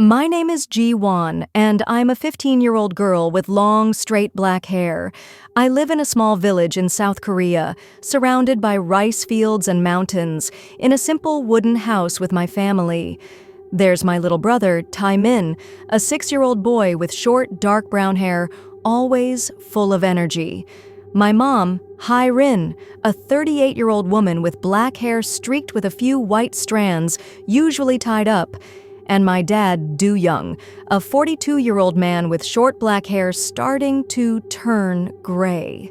My name is Ji-won, and I'm a 15-year-old girl with long, straight black hair. I live in a small village in South Korea, surrounded by rice fields and mountains, in a simple wooden house with my family. There's my little brother, Tae-min, a 6-year-old boy with short, dark brown hair, always full of energy. My mom, Hae-rin, a 38-year-old woman with black hair streaked with a few white strands, usually tied up, and my dad, Do-young, a 42-year-old man with short black hair starting to turn gray.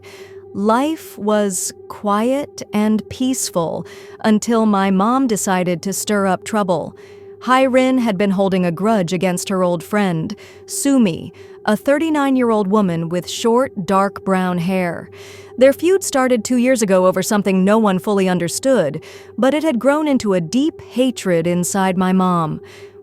Life was quiet and peaceful until my mom decided to stir up trouble. Hae-rin had been holding a grudge against her old friend, Sumi, a 39-year-old woman with short, dark brown hair. Their feud started 2 years ago over something no one fully understood, but it had grown into a deep hatred inside my mom.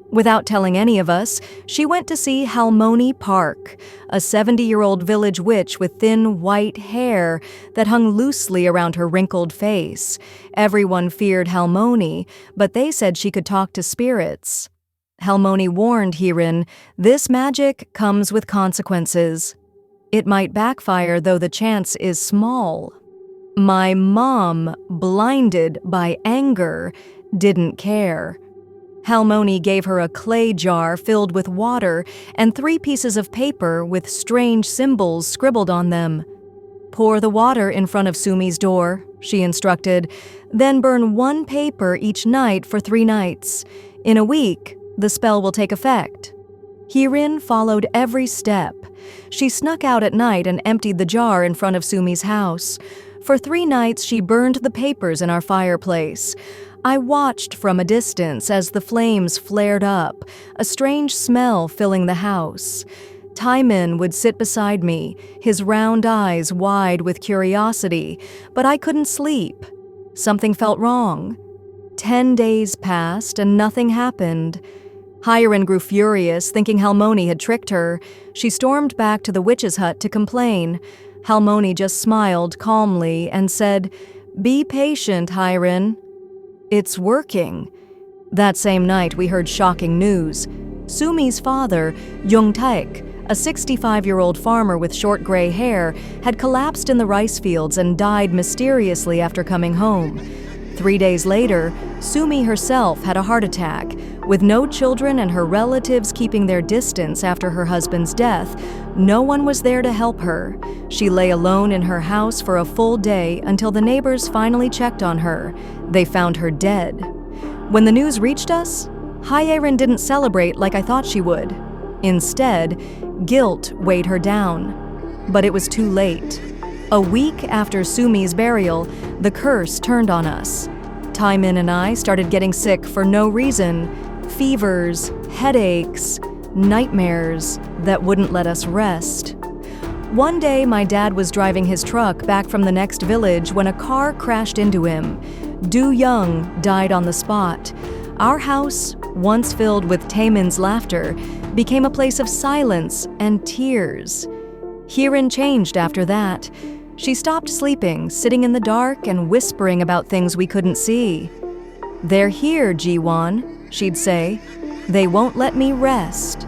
Without telling any of us, she went to see Halmoni Park, a 70-year-old village witch with thin white hair that hung loosely around her wrinkled face. Everyone feared Halmoni, but they said she could talk to spirits. Halmoni warned Hae-rin, "This magic comes with consequences. It might backfire, though the chance is small." My mom, blinded by anger, didn't care. Halmoni gave her a clay jar filled with water and 3 pieces of paper with strange symbols scribbled on them. "Pour the water in front of Sumi's door," she instructed, "then burn 1 paper each night for 3 nights. In a week, the spell will take effect." Hae-rin followed every step. She snuck out at night and emptied the jar in front of Sumi's house. For 3 nights, she burned the papers in our fireplace. I watched from a distance as the flames flared up, a strange smell filling the house. Tae-min would sit beside me, his round eyes wide with curiosity, but I couldn't sleep. Something felt wrong. 10 days passed and nothing happened. Hae-rin grew furious, thinking Halmoni had tricked her. She stormed back to the witch's hut to complain. Halmoni just smiled calmly and said, "Be patient, Hae-rin. It's working." That same night, we heard shocking news. Sumi's father, Jung-taek, a 65-year-old farmer with short gray hair, had collapsed in the rice fields and died mysteriously after coming home. 3 days later, Sumi herself had a heart attack. With no children and her relatives keeping their distance after her husband's death, no one was there to help her. She lay alone in her house for a full day until the neighbors finally checked on her. They found her dead. When the news reached us, Hae-rin didn't celebrate like I thought she would. Instead, guilt weighed her down. But it was too late. A week after Sumi's burial, the curse turned on us. Tae-min and I started getting sick for no reason. Fevers, headaches, nightmares that wouldn't let us rest. One day, my dad was driving his truck back from the next village when a car crashed into him. Do-young died on the spot. Our house, once filled with Tae-min's laughter, became a place of silence and tears. Hae-rin changed after that. She stopped sleeping, sitting in the dark and whispering about things we couldn't see. "They're here, Ji-won," she'd say. "They won't let me rest."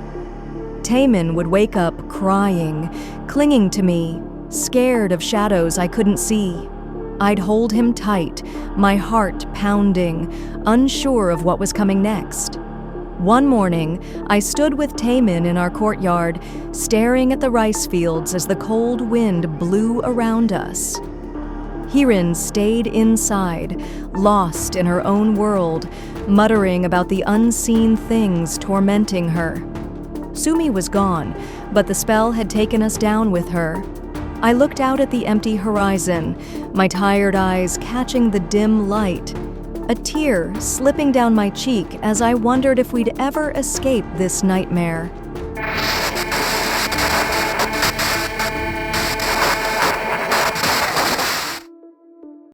Tae-min would wake up crying, clinging to me, scared of shadows I couldn't see. I'd hold him tight, my heart pounding, unsure of what was coming next. One morning, I stood with Tae-min in our courtyard, staring at the rice fields as the cold wind blew around us. Hae-rin stayed inside, lost in her own world, muttering about the unseen things tormenting her. Sumi was gone, but the spell had taken us down with her. I looked out at the empty horizon, my tired eyes catching the dim light. A tear slipping down my cheek as I wondered if we'd ever escape this nightmare.